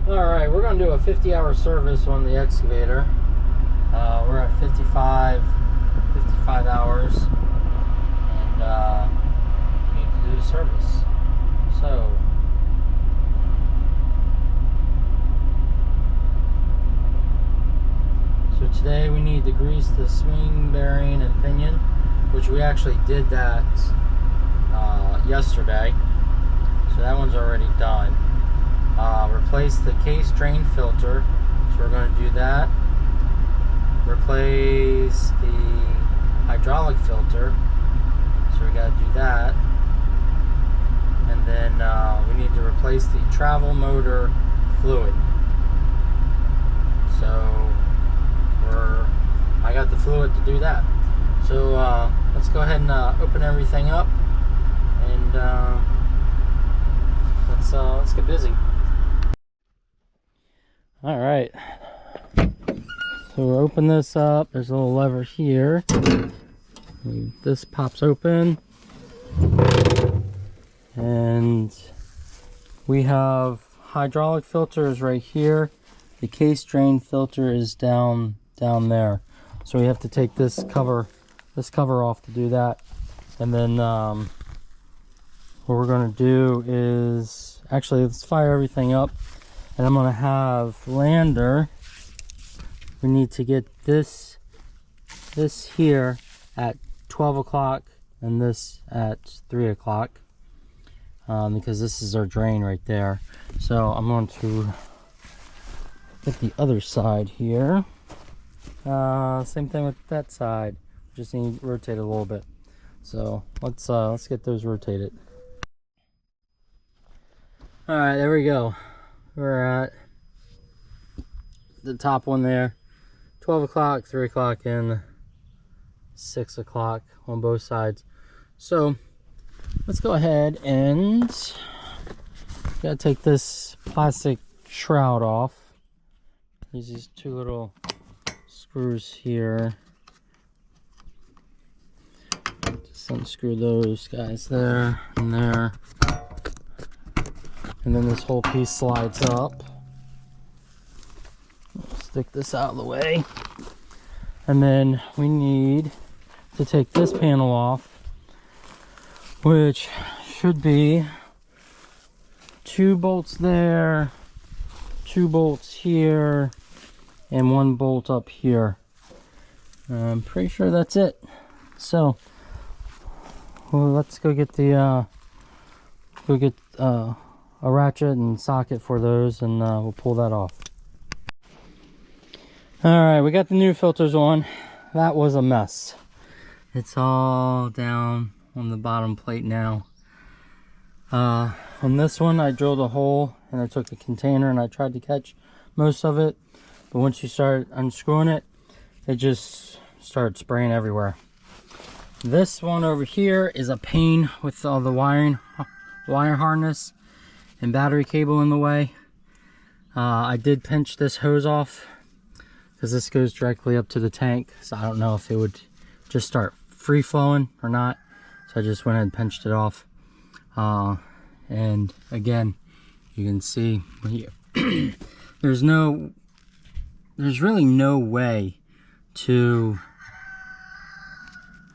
Alright, we're going to do a 50-hour service on the excavator. We're at 55 hours, and we need to do the service. So today we need to grease the swing bearing and pinion, which we actually did that yesterday. So that one's already done. Replace the case drain filter, so we're going to do that. Replace the hydraulic filter, so we got to do that. And then we need to replace the travel motor fluid. So I got the fluid to do that. So let's go ahead and open everything up, and let's get busy. All right, so we'll open this up. There's a little lever here. This pops open, and we have hydraulic filters right here. The case drain filter is down there, so we have to take this cover off to do that. And then what we're going to do is, actually, let's fire everything up. And I'm going to have Lander, we need to get this here at 12 o'clock and this at 3 o'clock, because this is our drain right there. So I'm going to get the other side here. Same thing with that side, just need to rotate it a little bit. So let's get those rotated. All right, there we go. We're at the top one there, 12 o'clock, 3 o'clock, and 6 o'clock on both sides. So let's go ahead and gotta take this plastic shroud off. There's these two little screws here. Just unscrew those guys there and there. And then this whole piece slides up. Stick this out of the way. And then we need to take this panel off, which should be 2 bolts there, 2 bolts here, and 1 bolt up here. I'm pretty sure that's it. So let's go get the a ratchet and socket for those, and we'll pull that off. Alright, we got the new filters on. That was a mess. It's all down on the bottom plate now. On this one, I drilled a hole and I took a container and I tried to catch most of it, but once you start unscrewing it, it just started spraying everywhere. This one over here is a pain with all the wire harness and battery cable in the way. I did pinch this hose off because this goes directly up to the tank, so I don't know if it would just start free flowing or not, so I just went ahead and pinched it off. And again, you can see here, there's really no way to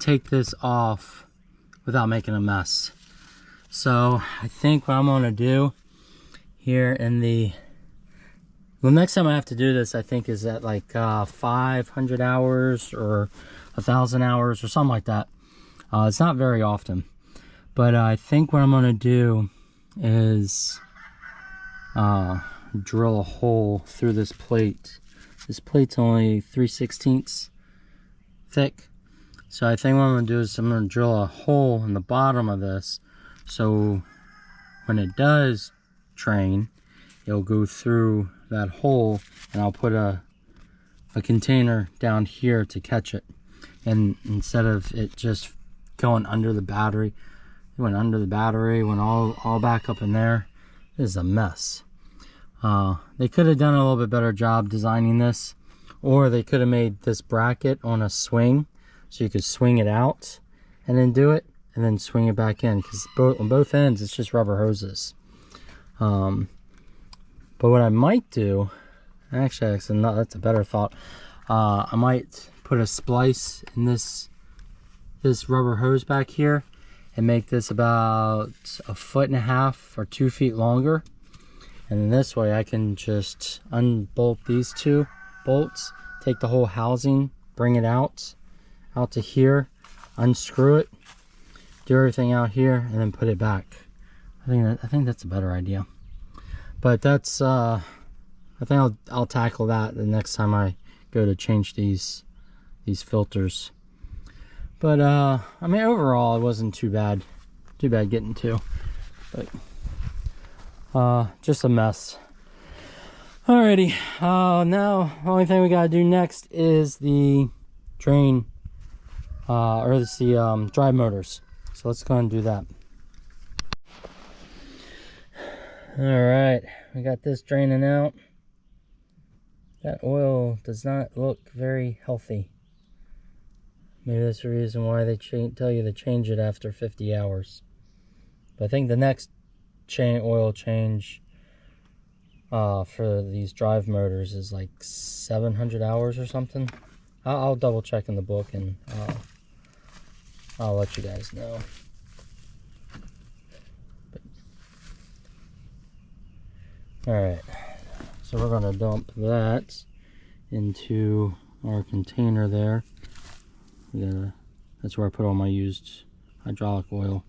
take this off without making a mess. So I think what I'm going to do here in the next time I have to do this, I think is at like 500 hours or 1,000 hours or something like that. It's not very often, but I think what I'm going to do is drill a hole through this plate. This plate's only 3/16 thick, so I think what I'm going to do is I'm going to drill a hole in the bottom of this, so when it does train, it'll go through that hole, and I'll put a container down here to catch it. And instead of it just going under the battery, it went under the battery, went all back up in there. This is a mess. They could have done a little bit better job designing this, or they could have made this bracket on a swing so you could swing it out and then do it, and then swing it back in, because on both ends it's just rubber hoses. But what I might do, actually no, that's a better thought. I might put a splice in this rubber hose back here and make this about 1.5 or 2 feet longer. And then this way I can just unbolt these 2 bolts, take the whole housing, bring it out to here, unscrew it, do everything out here, and then put it back. I think that's a better idea. But that's I think I'll tackle that the next time I go to change these filters. But I mean, overall it wasn't too bad getting to, but just a mess. Alrighty, now the only thing we gotta do next is the drain, or the drive motors. So let's go ahead and do that. Alright, we got this draining out. That oil does not look very healthy. Maybe that's the reason why they tell you to change it after 50 hours. But I think the next oil change for these drive motors is like 700 hours or something. I'll double check in the book, and I'll let you guys know. Alright, so we're going to dump that into our container there. That's where I put all my used hydraulic oil.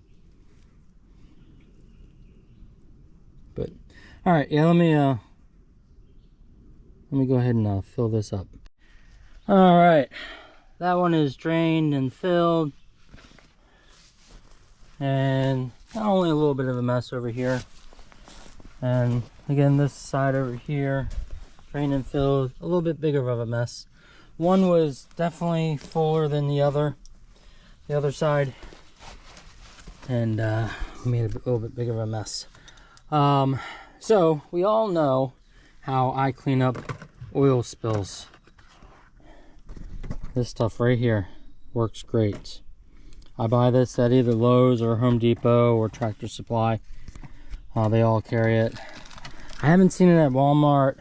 But alright, yeah, let me go ahead and fill this up. Alright, that one is drained and filled, and only a little bit of a mess over here. And again, this side over here, drained and filled, a little bit bigger of a mess. One was definitely fuller than the other side, and made a little bit bigger of a mess. So we all know how I clean up oil spills. This stuff right here works great. I buy this at either Lowe's or Home Depot or Tractor Supply. They all carry it. I haven't seen it at Walmart,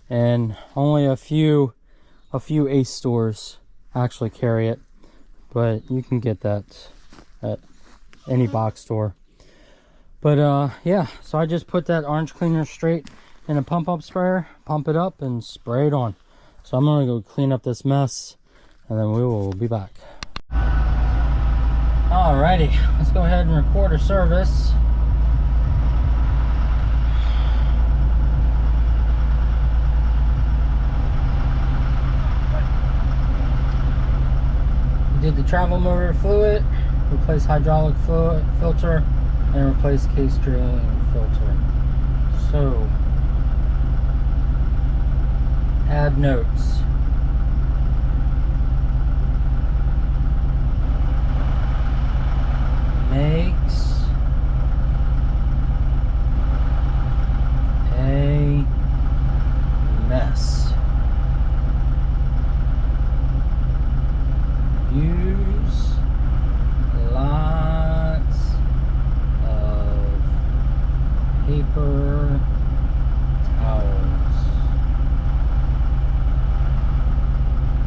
and only a few Ace stores actually carry it, but you can get that at any box store. But yeah, so I just put that orange cleaner straight in a pump up sprayer, pump it up, and spray it on. So I'm gonna go clean up this mess, and then we will be back. Alrighty, let's go ahead and record a service. Did the travel motor fluid, replace hydraulic fluid filter, and replace case drain filter. So, add notes. Makes a mess. Use lots of paper towels.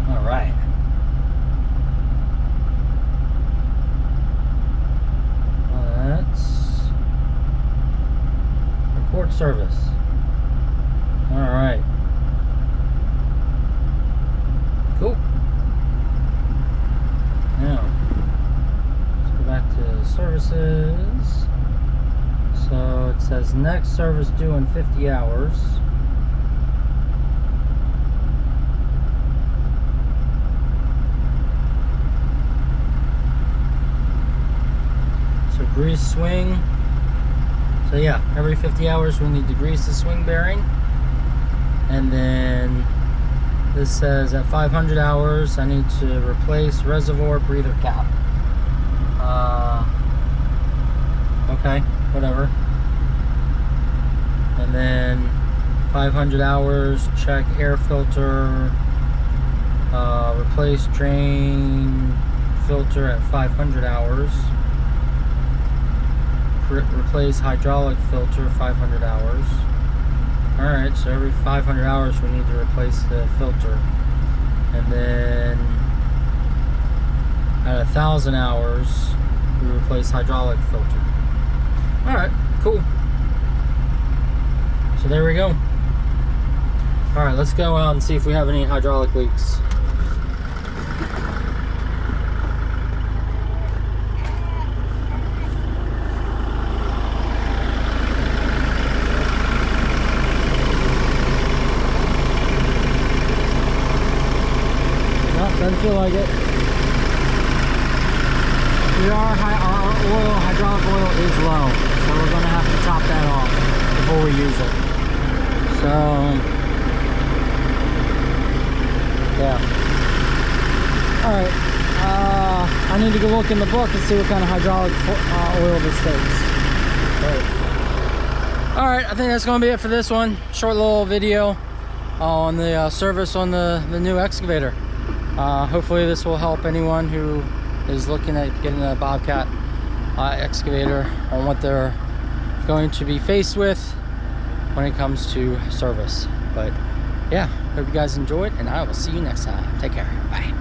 All right. Let's record service. All right. Cool. Now, let's go back to services. So it says next service due in 50 hours. So grease swing. So yeah, every 50 hours we need to grease the swing bearing. And then this says at 500 hours I need to replace reservoir breather cap. Okay, whatever. And then 500 hours, check air filter, replace drain filter at 500 hours, replace hydraulic filter 500 hours. Alright, so every 500 hours we need to replace the filter. And then at 1,000 hours we replace hydraulic filter. Alright, cool. So there we go. Alright, let's go out and see if we have any hydraulic leaks. Doesn't feel like it. Our hydraulic oil is low, so we're going to have to top that off before we use it. So, yeah. Alright, I need to go look in the book and see what kind of hydraulic oil this takes. Alright, I think that's going to be it for this one. Short little video on the service on the new excavator. Hopefully this will help anyone who is looking at getting a Bobcat excavator on what they're going to be faced with when it comes to service. But yeah, hope you guys enjoyed, and I will see you next time. Take care. Bye.